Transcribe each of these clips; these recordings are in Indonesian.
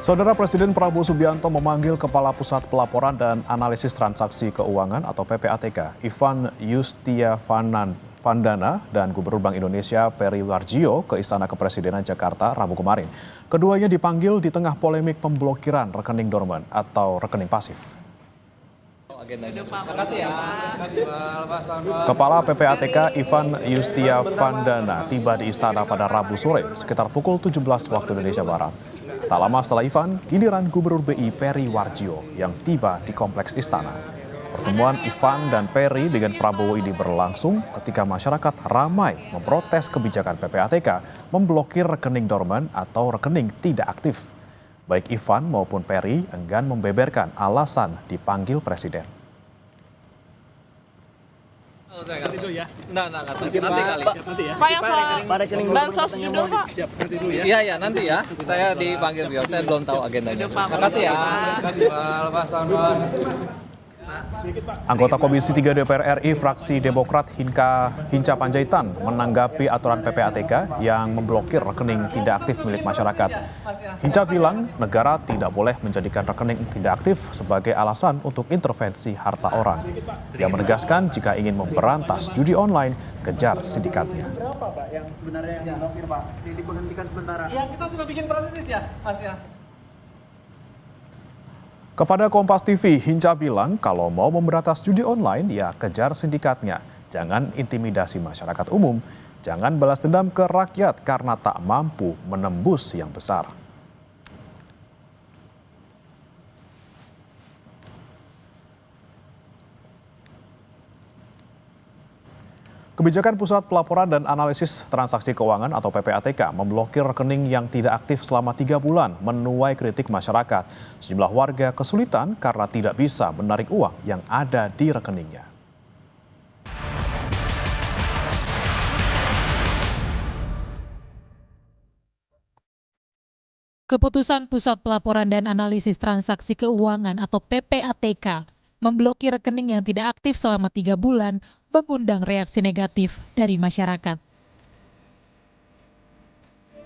Saudara Presiden Prabowo Subianto memanggil Kepala Pusat Pelaporan dan Analisis Transaksi Keuangan atau PPATK, Ivan Yustia-Vandana dan Gubernur Bank Indonesia Peri Warjio ke Istana Kepresidenan Jakarta Rabu kemarin. Keduanya dipanggil di tengah polemik pemblokiran rekening dormant atau rekening pasif. Kepala PPATK Ivan Yustia-Vandana tiba di istana pada Rabu sore sekitar pukul 17 waktu Indonesia Barat. Tak lama setelah Ivan, giliran Gubernur BI Peri Warjio yang tiba di kompleks istana. Pertemuan Ivan dan Peri dengan Prabowo ini berlangsung ketika masyarakat ramai memprotes kebijakan PPATK memblokir rekening dormant atau rekening tidak aktif. Baik Ivan maupun Peri enggan membeberkan alasan dipanggil Presiden. Nanti dulu ya. Nanti kali. Pak yang soal bansos juga Pak. Siap, nanti dulu ya. Iya, nanti ya. Saya dipanggil beliau, saya belum tahu agendanya. Terima kasih ya. Anggota Komisi 3 DPR RI fraksi Demokrat Hinca Panjaitan menanggapi aturan PPATK yang memblokir rekening tidak aktif milik masyarakat. Hinca bilang negara tidak boleh menjadikan rekening tidak aktif sebagai alasan untuk intervensi harta orang. Dia menegaskan jika ingin memberantas judi online, kejar sindikatnya. Berapa Pak yang sebenarnya yang diblokir Pak? Diberhentikan sementara. Ya kita sudah bikin proses ya, Mas ya. Kepada Kompas TV, Hinca bilang kalau mau memberantas judi online, ya kejar sindikatnya. Jangan intimidasi masyarakat umum, jangan balas dendam ke rakyat karena tak mampu menembus yang besar. Kebijakan Pusat Pelaporan dan Analisis Transaksi Keuangan atau PPATK memblokir rekening yang tidak aktif selama 3 bulan menuai kritik masyarakat. Sejumlah warga kesulitan karena tidak bisa menarik uang yang ada di rekeningnya. Keputusan Pusat Pelaporan dan Analisis Transaksi Keuangan atau PPATK memblokir rekening yang tidak aktif selama 3 bulan mengundang reaksi negatif dari masyarakat.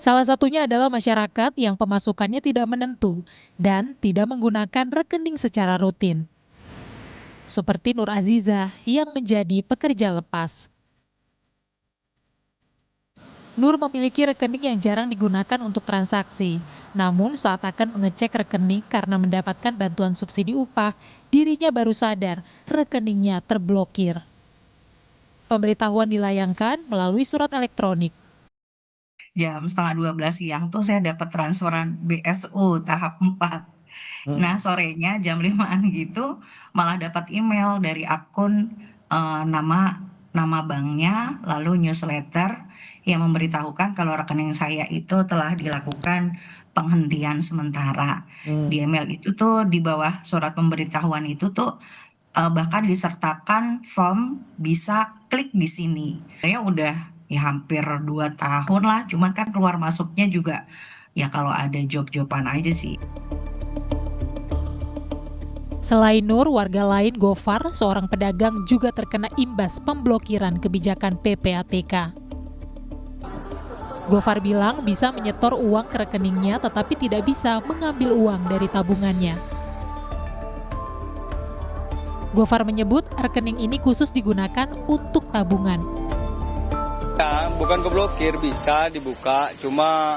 Salah satunya adalah masyarakat yang pemasukannya tidak menentu dan tidak menggunakan rekening secara rutin. Seperti Nur Aziza yang menjadi pekerja lepas. Nur memiliki rekening yang jarang digunakan untuk transaksi. Namun saat akan mengecek rekening karena mendapatkan bantuan subsidi upah, dirinya baru sadar rekeningnya terblokir. Pemberitahuan dilayangkan melalui surat elektronik. Jam setengah 12 siang tuh saya dapat transferan BSU tahap 4. Nah sorenya jam 5-an gitu malah dapat email dari akun nama banknya, lalu newsletter yang memberitahukan kalau rekening saya itu telah dilakukan penghentian sementara. Di email itu tuh di bawah surat pemberitahuan itu tuh bahkan disertakan form bisa klik di sini. Sebenarnya udah ya hampir 2 tahun lah, cuman kan keluar masuknya juga ya kalau ada job-joban aja sih. Selain Nur, warga lain Gofar, seorang pedagang juga terkena imbas pemblokiran kebijakan PPATK. Gofar bilang bisa menyetor uang ke rekeningnya tetapi tidak bisa mengambil uang dari tabungannya. Gofar menyebut rekening ini khusus digunakan untuk tabungan. Ya, bukan keblokir, bisa dibuka, cuma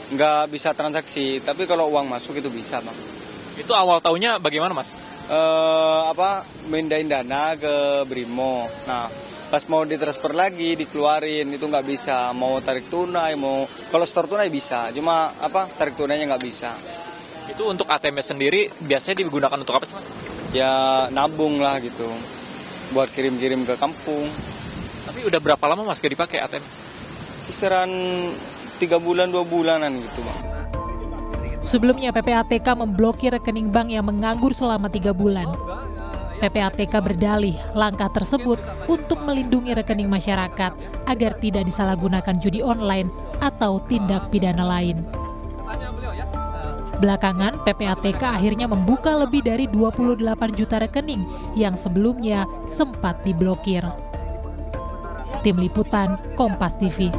nggak bisa transaksi. Tapi kalau uang masuk itu bisa, Bang. Itu awal tahunnya bagaimana, Mas? Mindahin dana ke Brimo. Nah, pas mau ditransfer lagi, dikeluarin, itu nggak bisa. Mau tarik tunai, kalau store tunai bisa, cuma tarik tunainya nggak bisa. Itu untuk ATM sendiri biasanya digunakan untuk apa sih, Mas? Ya nabung lah gitu, buat kirim-kirim ke kampung. Tapi udah berapa lama Mas gak dipakai ATM? Kisaran 3 bulan, 2 bulanan gitu, Bang. Sebelumnya PPATK memblokir rekening bank yang menganggur selama 3 bulan. PPATK berdalih langkah tersebut untuk melindungi rekening masyarakat agar tidak disalahgunakan judi online atau tindak pidana lain. Belakangan, PPATK akhirnya membuka lebih dari 28 juta rekening yang sebelumnya sempat diblokir. Tim Liputan, Kompas TV.